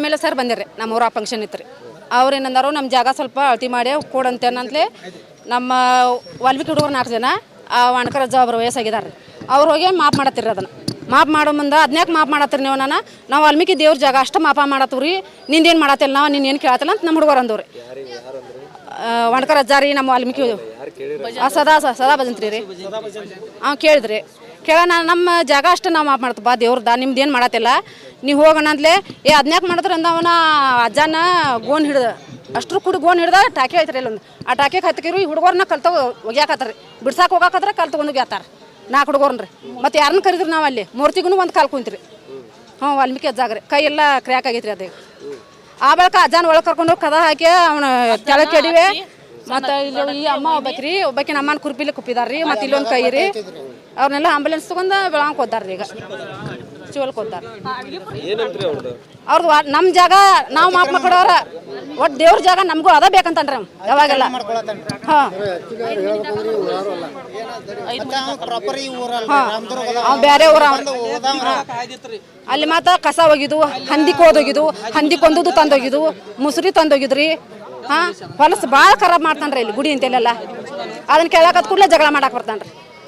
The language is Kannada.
MLA ಸರ್ ಬಂದಿರಿ ನಮ್ಮ ಊರ ಫಂಕ್ಷನ್ ಇತ್ತು ರೀ. ಅವ್ರು ಏನಂದಾರು ನಮ್ಮ ಜಾಗ ಸ್ವಲ್ಪ ಅಳತಿ ಮಾಡಿ ಕೊಡಂತೇನಂತಲೇ ನಮ್ಮ ವಾಲ್ಮೀಕಿ ಹುಡುಗರು 4 ಜನ ಆ ವಣಕರ ಜವಾಬ್ರು ವಯಸ್ಸಾಗಿದ್ದಾರೆ. ಅವ್ರು ಹೋಗಿ ಮಾಪ್ ಮಾಡತ್ತಿರಿ. ಅದನ್ನು ಮಾಪ್ ಮಾಡೋ ಮುಂದೆ ಅದನ್ಯಾಕೆ ಮಾಪ್ ಮಾಡತ್ತೀರಿ ನೀವು? ನಾವು ವಾಲ್ಮೀಕಿ ದೇವ್ರ ಜಾಗ ಅಷ್ಟು ಮಾಪ ಮಾಡತ್ತೀವಿ ರೀ, ನಿಂದೇನು ಮಾಡತ್ತಿಲ್ಲ, ನಾವು ನೀನು ಕೇಳತ್ತಿಲ್ಲ ಅಂತ ನಮ್ಮ ಹುಡುಗರು ಅಂದವ್ರಿ. ವಣಕರ ಅಜ್ಜಾರಿ ನಮ್ಮ ವಾಲ್ಮೀಕಿ ಸದಾ ಭಜಂತ್ರಿ ರೀ. ಕೇಳಿದ್ರಿ ಕೇಳೋಣ, ನಮ್ಮ ಜಾಗ ಅಷ್ಟು ನಾವು ಮಾಪ್ ಮಾಡ್ತೀವಿ ಬಾ ದೇವ್ರದ, ನಿಮ್ದು ಏನು ಮಾಡತ್ತಿಲ್ಲ, ನೀವು ಹೋಗೋಣ ಅಂತಲೇ ಅದನ್ಯಾಕೆ ಮಾಡಿದ್ರಿಂದ ಅವನ ಅಜ್ಜನ ಗೋನ್ ಹಿಡ್ದು ಅಷ್ಟ್ರು ಕೂಡ ಗೋನ್ ಹಿಡ್ದ ಟಾಕಿ ಐತ್ರಿ ಇಲ್ಲೊಂದು. ಆ ಟಾಕಿಗೆ ಹತ್ತಿಕಿರು ಈ ಹುಡುಗರನ್ನ ಕಲ್ತ ಒಗ್ಯಾಕತ್ತಾರ ರೀ. ಬಿಡ್ಸಾಕ ಹೋಗಾಕತ್ರ ಕಲ್ ತೊಗೊಂಡು ಒಗ್ಯಾತಾರ 4 ಹುಡುಗರ್ರಿ. ಮತ್ತು ಯಾರನ್ನ ಕರಿದ್ರಿ ನಾವು ಅಲ್ಲಿ ಮೂರ್ತಿಗೂ ಒಂದು ಕಾಲು ಕುಂತ್ರಿ. ವಾಲ್ಮೀಕಿ ಅಜ್ಜಾಗ್ರಿ ಕೈ ಎಲ್ಲ ಕ್ರ್ಯಾಕ್ ಆಗೈತ್ರಿ ಅದೇ. ಆ ಬಳಿಕ ಅಜ್ಜನ ಒಳಗೆ ಕರ್ಕೊಂಡು ಹೋಗಿ ಕದ ಹಾಕಿ ಅವನ ಕೆಳಗೆ ಕೆಡಿವೆ. ಮತ್ತು ಇಲ್ಲಿ ಈ ಅಮ್ಮ ಒಬ್ಬಾಕಿನ ಅಮ್ಮನ ಕುರ್ಪಿಲಿ ಕುಪ್ಪಿದಾರ್ರಿ. ಮತ್ತು ಇಲ್ಲೊಂದು ಕೈ ರೀ. ಅವ್ರನ್ನೆಲ್ಲ ಆಂಬುಲೆನ್ಸ್ ತೊಗೊಂಡು ಬೆಳಂಗೆ ಹೋದಾರ್ರಿ. ಈಗ ಶಿವಲ್ಗೆ ಹೋದಾರ. ಅವ್ರದ್ದು ನಮ್ಮ ಜಾಗ ನಾವು ಮಾಪ್ ಮಾಡ್ಕೊಡೋರ. ಒಟ್ಟು ದೇವ್ರ ಜಾಗ ನಮಗೂ ಅದ ಬೇಕಂತನ್ರಿ ಯಾವಾಗೆಲ್ಲ. ಬೇರೆ ಊರ ಅಲ್ಲಿ ಮಾತ್ರ ಕಸ ಒಗಿದು, ಹಂದಿ ಕೋದೊಗಿದು, ಹಂದಿ ಕೊಂದುದು ತಂದೊಗಿದು, ಮುಸುರಿ ತಂದೊಗಿದ್ರಿ. ಹೊಲಸು ಭಾಳ ಖರಾಬ್ ಮಾಡ್ತಾನ್ರಿ ಇಲ್ಲಿ ಗುಡಿ ಅಂತೆಲ್ಲ. ಅದನ್ನ ಕೇಳಾಕತ್ ಕೂಡಲೇ ಜಗಳ ಮಾಡಕ್ಕೆ ಬರ್ತಾನ್ರಿ.